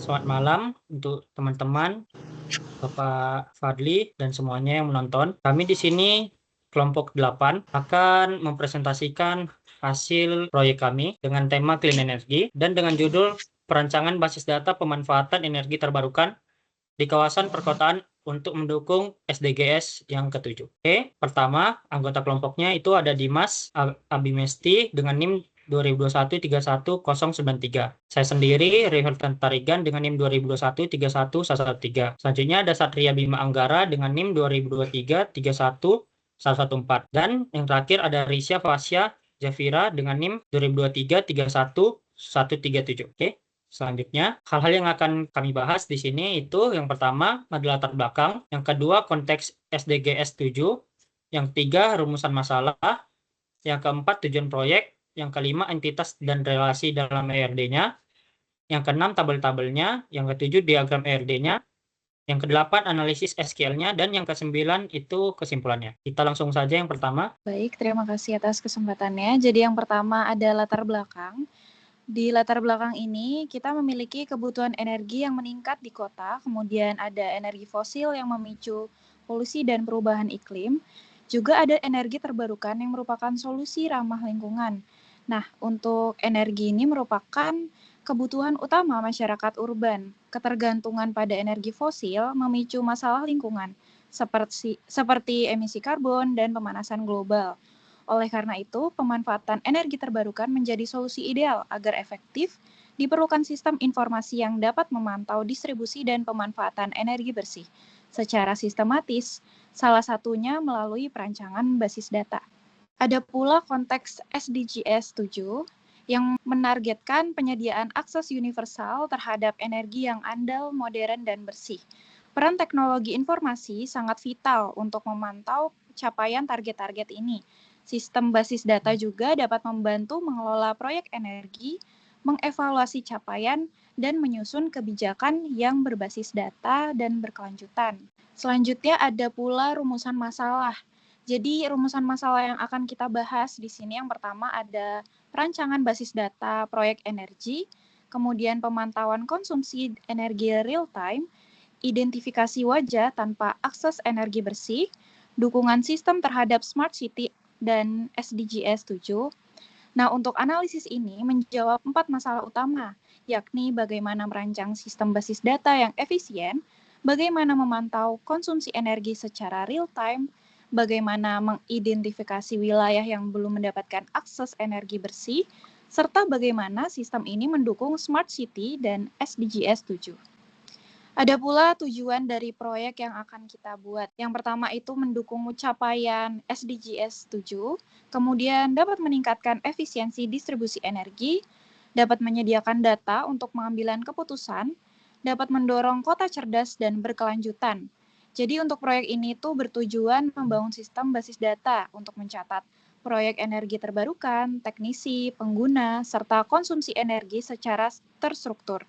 Selamat malam untuk teman-teman, Bapak Fadli dan semuanya yang menonton. Kami di sini kelompok 8 akan mempresentasikan hasil proyek kami dengan tema Clean Energy dan dengan judul Perancangan Basis Data Pemanfaatan Energi Terbarukan di Kawasan Perkotaan untuk mendukung SDGs yang ketujuh. Oke, pertama anggota kelompoknya itu ada Dimas Abimesti dengan NIM 2021-31093. Saya sendiri Riverton Tarigan dengan NIM 2021-31113. Selanjutnya ada Satria Bima Anggara dengan NIM 2023-31114. Dan yang terakhir ada Risha Fasya Jafira dengan NIM 2023-31137. Oke. Selanjutnya, hal-hal yang akan kami bahas di sini itu yang pertama adalah latar belakang, yang kedua konteks SDGs 7, yang ketiga rumusan masalah, yang keempat tujuan proyek, yang kelima entitas dan relasi dalam ERD-nya, yang keenam tabel-tabelnya, yang ketujuh diagram ERD-nya, yang kedelapan analisis SQL-nya, dan yang kesembilan itu kesimpulannya. Kita langsung saja yang pertama. Baik, terima kasih atas kesempatannya. Jadi yang pertama ada latar belakang. Di latar belakang ini, kita memiliki kebutuhan energi yang meningkat di kota, kemudian ada energi fosil yang memicu polusi dan perubahan iklim, juga ada energi terbarukan yang merupakan solusi ramah lingkungan. Nah, untuk energi ini merupakan kebutuhan utama masyarakat urban. Ketergantungan pada energi fosil memicu masalah lingkungan, seperti emisi karbon dan pemanasan global. Oleh karena itu, pemanfaatan energi terbarukan menjadi solusi ideal agar efektif. Diperlukan sistem informasi yang dapat memantau distribusi dan pemanfaatan energi bersih secara sistematis, salah satunya melalui perancangan basis data. Ada pula konteks SDGs 7 yang menargetkan penyediaan akses universal terhadap energi yang andal, modern, dan bersih. Peran teknologi informasi sangat vital untuk memantau capaian target-target ini. Sistem basis data juga dapat membantu mengelola proyek energi, mengevaluasi capaian, dan menyusun kebijakan yang berbasis data dan berkelanjutan. Selanjutnya ada pula rumusan masalah. Jadi rumusan masalah yang akan kita bahas di sini yang pertama ada perancangan basis data proyek energi, kemudian pemantauan konsumsi energi real time, identifikasi wajah tanpa akses energi bersih, dukungan sistem terhadap smart city dan SDGs 7. Nah, untuk analisis ini menjawab 4 masalah utama, yakni bagaimana merancang sistem basis data yang efisien, bagaimana memantau konsumsi energi secara real time, bagaimana mengidentifikasi wilayah yang belum mendapatkan akses energi bersih, serta bagaimana sistem ini mendukung smart city dan SDGs 7. Ada pula tujuan dari proyek yang akan kita buat. Yang pertama itu mendukung capaian SDGs 7, kemudian dapat meningkatkan efisiensi distribusi energi, dapat menyediakan data untuk pengambilan keputusan, dapat mendorong kota cerdas dan berkelanjutan. Jadi untuk proyek ini tuh bertujuan membangun sistem basis data untuk mencatat proyek energi terbarukan, teknisi, pengguna, serta konsumsi energi secara terstruktur.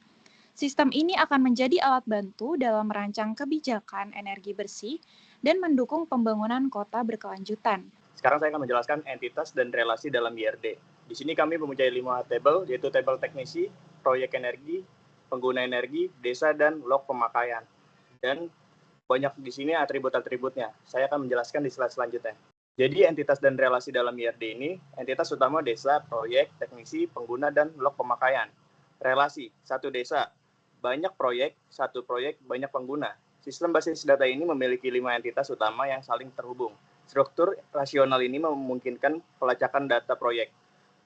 Sistem ini akan menjadi alat bantu dalam merancang kebijakan energi bersih dan mendukung pembangunan kota berkelanjutan. Sekarang saya akan menjelaskan entitas dan relasi dalam IRD. Di sini kami mempunyai 5 tabel, yaitu tabel teknisi, proyek energi, pengguna energi, desa, dan log pemakaian. Dan banyak di sini atribut-atributnya. Saya akan menjelaskan di slide selanjutnya. Jadi entitas dan relasi dalam IRD ini, entitas utama desa, proyek, teknisi, pengguna, dan log pemakaian. Relasi, satu desa, banyak proyek, satu proyek, banyak pengguna. Sistem basis data ini memiliki 5 entitas utama yang saling terhubung. Struktur rasional ini memungkinkan pelacakan data proyek,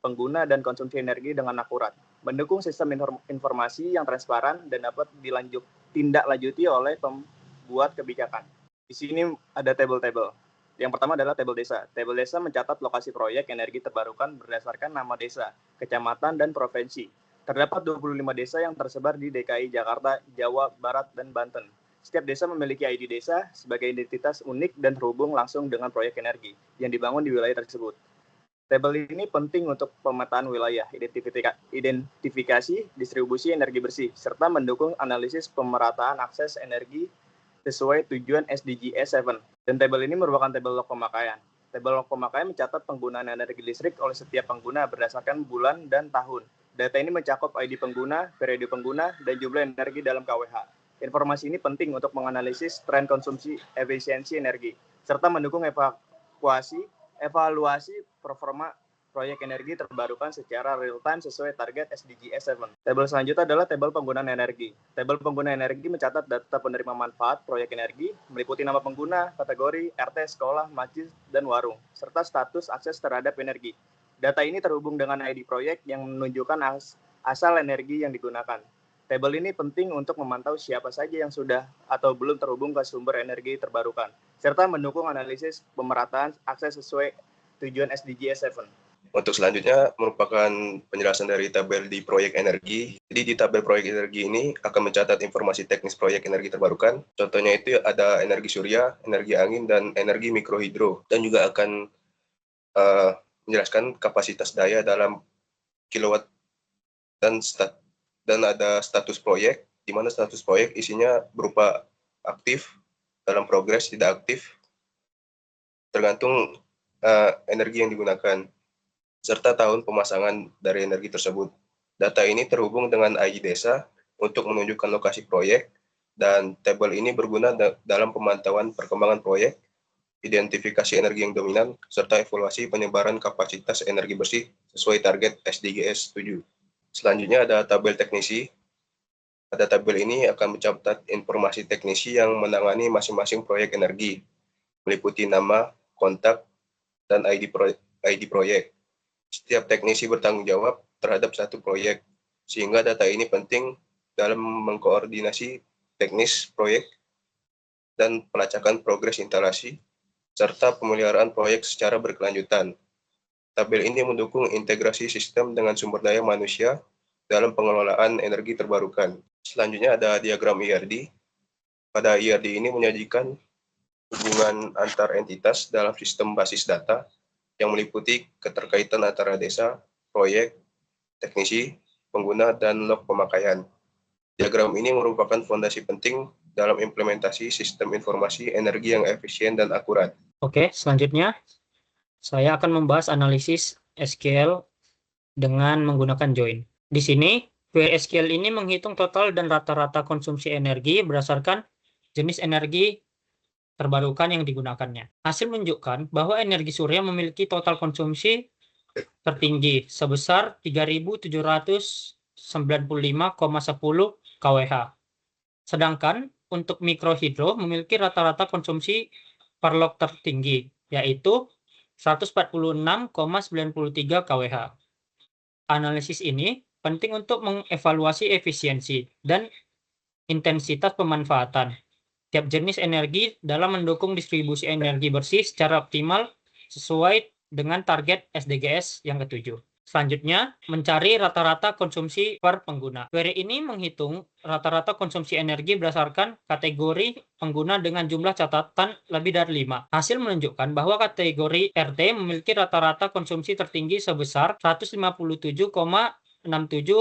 pengguna, dan konsumsi energi dengan akurat, mendukung sistem informasi yang transparan dan dapat ditindaklanjuti oleh pembuat kebijakan. Di sini ada tabel-tabel. Yang pertama adalah tabel desa. Tabel desa mencatat lokasi proyek energi terbarukan berdasarkan nama desa, kecamatan, dan provinsi. Terdapat 25 desa yang tersebar di DKI Jakarta, Jawa Barat, dan Banten. Setiap desa memiliki ID desa sebagai identitas unik dan terhubung langsung dengan proyek energi yang dibangun di wilayah tersebut. Tabel ini penting untuk pemetaan wilayah, identifikasi distribusi energi bersih, serta mendukung analisis pemerataan akses energi sesuai tujuan SDGs 7. Dan tabel ini merupakan tabel log pemakaian. Tabel log pemakaian mencatat penggunaan energi listrik oleh setiap pengguna berdasarkan bulan dan tahun. Data ini mencakup ID pengguna, periode pengguna, dan jumlah energi dalam KWH. Informasi ini penting untuk menganalisis tren konsumsi efisiensi energi, serta mendukung evaluasi performa proyek energi terbarukan secara real-time sesuai target SDGs 7. Tabel selanjutnya adalah tabel penggunaan energi. Tabel penggunaan energi mencatat data penerima manfaat proyek energi, meliputi nama pengguna, kategori, RT, sekolah, masjid, dan warung, serta status akses terhadap energi. Data ini terhubung dengan ID proyek yang menunjukkan asal energi yang digunakan. Tabel ini penting untuk memantau siapa saja yang sudah atau belum terhubung ke sumber energi terbarukan, serta mendukung analisis pemerataan akses sesuai tujuan SDGs 7. Untuk selanjutnya merupakan penjelasan dari tabel di proyek energi. Jadi di tabel proyek energi ini akan mencatat informasi teknis proyek energi terbarukan. Contohnya itu ada energi surya, energi angin, dan energi mikrohidro. Dan juga akan menjelaskan kapasitas daya dalam kilowatt dan ada status proyek, di mana status proyek isinya berupa aktif, dalam progres, tidak aktif, tergantung energi yang digunakan, serta tahun pemasangan dari energi tersebut. Data ini terhubung dengan ID desa untuk menunjukkan lokasi proyek, dan tabel ini berguna dalam pemantauan perkembangan proyek, identifikasi energi yang dominan, serta evaluasi penyebaran kapasitas energi bersih sesuai target SDGs 7. Selanjutnya ada tabel teknisi. Pada tabel ini akan mencatat informasi teknisi yang menangani masing-masing proyek energi, meliputi nama, kontak, dan ID proyek. Setiap teknisi bertanggung jawab terhadap satu proyek, sehingga data ini penting dalam mengkoordinasi teknis proyek dan pelacakan progres instalasi, serta pemeliharaan proyek secara berkelanjutan. Tabel ini mendukung integrasi sistem dengan sumber daya manusia dalam pengelolaan energi terbarukan. Selanjutnya ada diagram IRD. Pada IRD ini menyajikan hubungan antar entitas dalam sistem basis data yang meliputi keterkaitan antara desa, proyek, teknisi, pengguna, dan log pemakaian. Diagram ini merupakan fondasi penting dalam implementasi sistem informasi energi yang efisien dan akurat. Oke, selanjutnya saya akan membahas analisis SQL dengan menggunakan join. Di sini, query SQL ini menghitung total dan rata-rata konsumsi energi berdasarkan jenis energi terbarukan yang digunakannya. Hasil menunjukkan bahwa energi surya memiliki total konsumsi tertinggi sebesar 3.795,10 kWh. Sedangkan untuk mikrohidro memiliki rata-rata konsumsi per log tertinggi, yaitu 146,93 kWh. Analisis ini penting untuk mengevaluasi efisiensi dan intensitas pemanfaatan tiap jenis energi dalam mendukung distribusi energi bersih secara optimal sesuai dengan target SDGs yang ketujuh. Selanjutnya, mencari rata-rata konsumsi per pengguna. Query ini menghitung rata-rata konsumsi energi berdasarkan kategori pengguna dengan jumlah catatan lebih dari 5. Hasil menunjukkan bahwa kategori RT memiliki rata-rata konsumsi tertinggi sebesar 157,67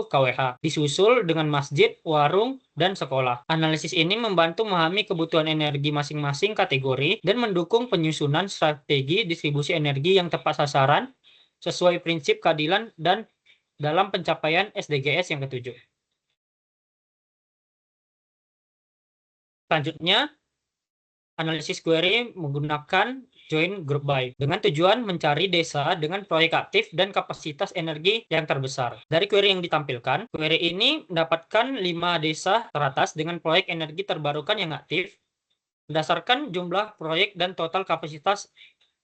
kWh, disusul dengan masjid, warung, dan sekolah. Analisis ini membantu memahami kebutuhan energi masing-masing kategori dan mendukung penyusunan strategi distribusi energi yang tepat sasaran sesuai prinsip keadilan dan dalam pencapaian SDGs yang ketujuh. Selanjutnya, analisis query menggunakan join group by dengan tujuan mencari desa dengan proyek aktif dan kapasitas energi yang terbesar. Dari query yang ditampilkan, query ini mendapatkan 5 desa teratas dengan proyek energi terbarukan yang aktif berdasarkan jumlah proyek dan total kapasitas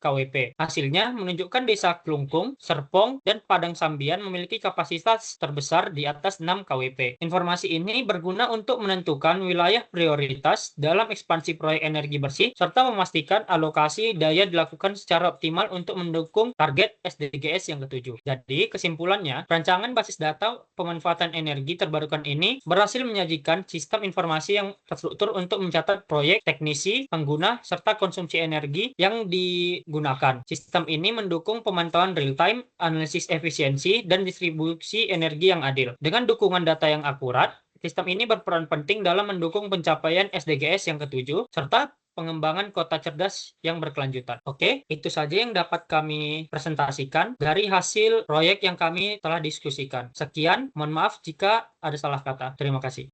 KWP. Hasilnya menunjukkan desa Klungkung, Serpong, dan Padang Sambian memiliki kapasitas terbesar di atas 6 KWP. Informasi ini berguna untuk menentukan wilayah prioritas dalam ekspansi proyek energi bersih, serta memastikan alokasi daya dilakukan secara optimal untuk mendukung target SDGs yang ketujuh. Jadi, kesimpulannya, rancangan basis data pemanfaatan energi terbarukan ini berhasil menyajikan sistem informasi yang terstruktur untuk mencatat proyek, teknisi, pengguna, serta konsumsi energi yang digunakan. Sistem ini mendukung pemantauan real-time, analisis efisiensi, dan distribusi energi yang adil. Dengan dukungan data yang akurat, sistem ini berperan penting dalam mendukung pencapaian SDGs yang ketujuh, serta pengembangan kota cerdas yang berkelanjutan. Oke, itu saja yang dapat kami presentasikan dari hasil proyek yang kami telah diskusikan. Sekian, mohon maaf jika ada salah kata. Terima kasih.